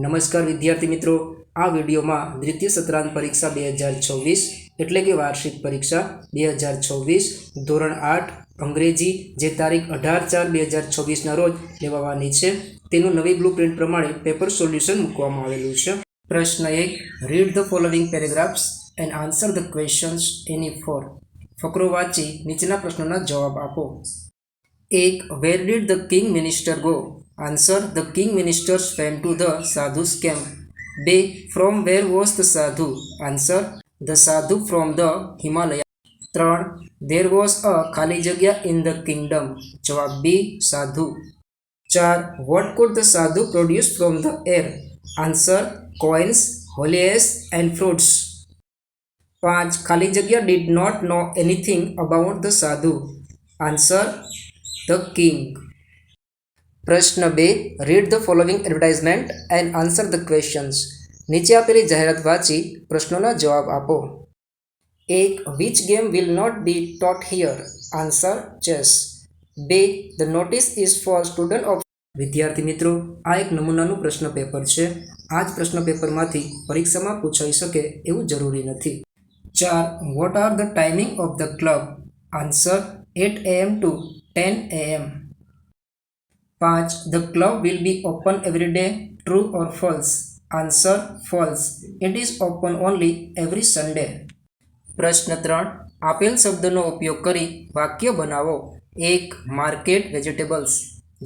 નમસ્કાર વિદ્યાર્થી મિત્રો, આ વિડીયોમાં દ્વિતીય સત્રાંત પરીક્ષા 2024 એટલે કે વાર્ષિક પરીક્ષા 2024 ધોરણ 8 અંગ્રેજી જે તારીખ 18/4/2024 રોજ લેવાવાની છે તેનું નવી બ્લુપ્રિન્ટ પ્રમાણે પેપર સોલ્યુશન મૂકવામાં આવેલું છે. પ્રશ્ન 1, read the following paragraphs and answer the questions any four. ફકરો વાંચી નીચેના પ્રશ્નોના જવાબ આપો. 1. Where did the king minister go? Answer. The king ministers went to the sadhu's camp. 2. From where was the sadhu? Answer. The sadhu from the Himalaya. 3. There was a khali jagya in the kingdom. Jawab B. Sadhu. 4. What could the sadhu produce from the air? Answer. Coins, holies and fruits. 5. Khali jagya did not know anything about the sadhu. Answer. The king. પ્રશ્ન 2, read the following advertisement and answer the questions. નીચે આપેલી જાહેરાત વાંચી પ્રશ્નોના જવાબ આપો. 1. Which game will not be taught here? Answer. Chess. 2. The notice is for student of. વિદ્યાર્થી મિત્રો, આ એક નમૂનાનું પ્રશ્ન પેપર છે. આ જ પ્રશ્ન પેપરમાંથી પરીક્ષામાં પૂછાઈ શકે એવું જરૂરી નથી. 4. What are the timing of the club? Answer. 8 AM to 10 AM. 5. The club will be open every day. True or false? Answer. False. It is open only every Sunday. પ્રશ્ન 3, આપેલ શબ્દનો ઉપયોગ કરી વાક્ય બનાવો. 1. Market vegetables.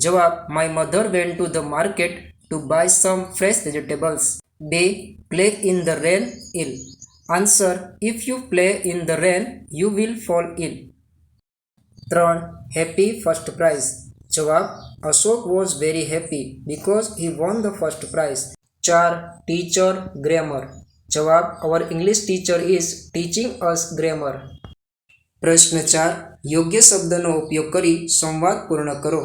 જવાબ. My mother went to the market to buy some fresh vegetables. 2. Play in the rain ill. Answer. If you play in the rain you will fall ill. 3. Happy first prize. જવાબ. Ashok was very happy because he won the first prize. 4. Teacher grammar. જવાબ. Our English teacher is teaching us grammar. પ્રશ્ન 4, યોગ્ય શબ્દનો ઉપયોગ કરી સંવાદ પૂર્ણ કરો.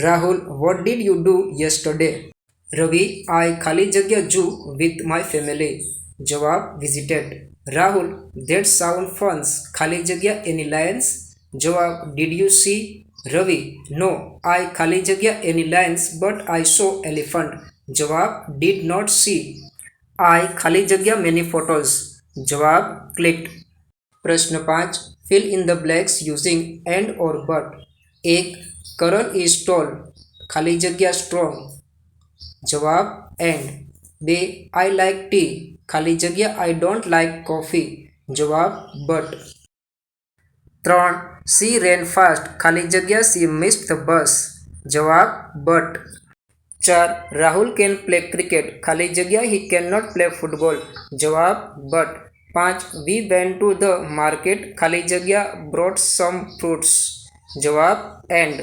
Rahul, what did you do yesterday? Ravi, I ખાલી જગ્યા zoo with my family. જવાબ. visited. Rahul, that sound fun. ખાલી જગ્યા any lions? જવાબ. did you see? Ravi, no, I ખાલી જગ્યા any lions but I saw elephant. જવાબ. did not see. I ખાલી જગ્યા many photos. જવાબ. clicked. પ્રશ્ન 5, fill in the blanks using and or but. 1. Karan is tall. ખાલી જગ્યા strong. જવાબ. and. 2. I like tea. ખાલી જગ્યા I don't like coffee. જવાબ. but. 3. She ran fast. ખાલી જગ્યા she missed the bus. જવાબ. but. 4. Rahul can play cricket. ખાલી જગ્યા he cannot play football. જવાબ. but. 5. We went to the market. ખાલી જગ્યા brought some fruits. જવાબ. and.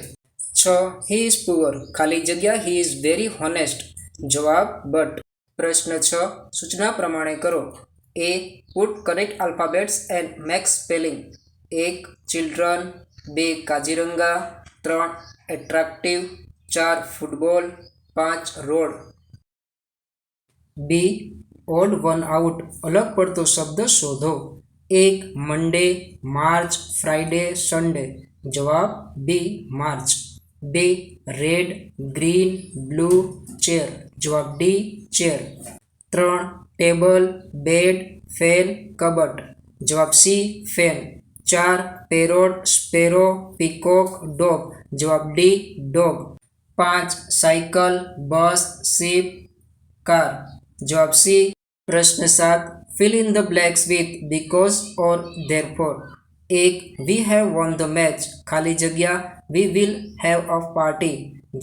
6. He is poor. ખાલી જગ્યા he is very honest. જવાબ. but. પ્રશ્ન 6, સૂચના પ્રમાણે કરો. A. Put correct alphabets and make spelling. 1. children. 2. Kaziranga. 3. attractive. 4. football. 5. road. B. odd one out. અલગ પડતો શબ્દ શોધો. 1. Monday, March, Friday, Sunday. જવાબ. B. March. 2. Red, green, blue, chair. જવાબ. D. Chair. 3. Table, bed, fan, કબટ. જવાબ. C. Fan. 4. Parrot, sparrow, peacock, dog. જવાબ. D. Dog. 5. Cycle, bus, ship, car. જવાબ. C. પ્રશ્ન 7, fill in the blanks with because or therefore. 1. We have won the match. ખાલી જગ્યા we will have a party.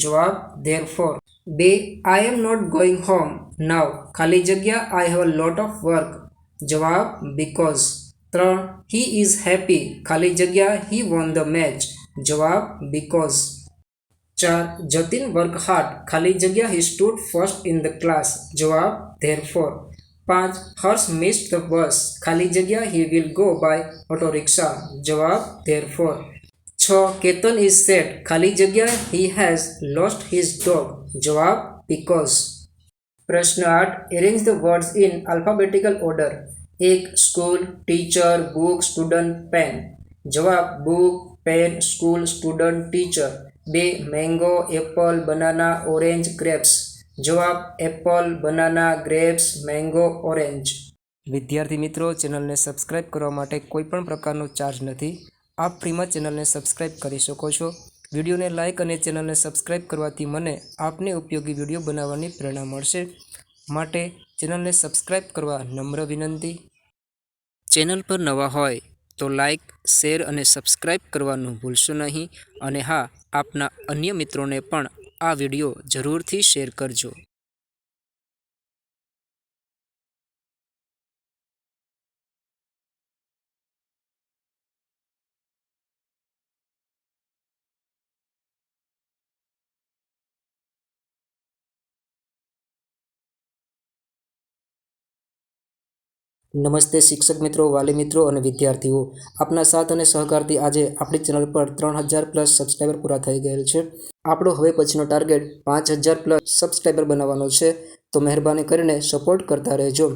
જવાબ. therefore. 2. I am not going home now. ખાલી જગ્યા I have a lot of work. જવાબ. because. 3. He is happy. ખાલી જગ્યા he won the match. જવાબ. because. 4. Jatin work hard. ખાલી જગ્યા he stood first in the class. જવાબ. therefore. 5. Hers missed the bus. ખાલી જગ્યા he will go by auto rickshaw. જવાબ. therefore. 6. Ketan is sad. ખાલી જગ્યા he has lost his dog. જવાબ. because. પ્રશ્ન 8, arrange the words in alphabetical order. 1. school, teacher, book, student, pen. જવાબ. book, pen, school, student, teacher. 2. mango, apple, banana, orange, grapes. જવાબ Apple, banana, grapes, mango, orange. વિદ્યાર્થી મિત્રો, ચેનલને subscribe કરવા માટે કોઈ પણ પ્રકારનો ચાર્જ નથી. આપ ફ્રીમાં ચેનલને સબસ્ક્રાઇબ કરી શકો છો. વિડીયોને લાઇક અને ચેનલને સબસ્ક્રાઇબ કરવાથી મને આપને ઉપયોગી વિડીયો બનાવવાની પ્રેરણા મળશે. માટે ચેનલને સબસ્ક્રાઇબ કરવા નમ્ર વિનંતી. ચેનલ પર નવા હોય તો લાઇક, શેર અને સબસ્ક્રાઇબ કરવાનું ભૂલશો નહીં. અને હા, આપના અન્ય મિત્રોને પણ આ વિડીયો જરૂરથી શેર કરજો. નમસ્તે શિક્ષક મિત્રો, વાલી મિત્રો અને વિદ્યાર્થીઓ. આપના સાથ અને સહકારથી આજે આપણી ચેનલ પર 3000+ સબસ્ક્રાઈબર પૂરા થઈ ગયેલ છે. આપણો હવે પછીનો ટાર્ગેટ 5000+ સબસ્ક્રાઈબર બનાવવાનો છે. તો મહેરબાની કરીને સપોર્ટ કરતા રહેજો.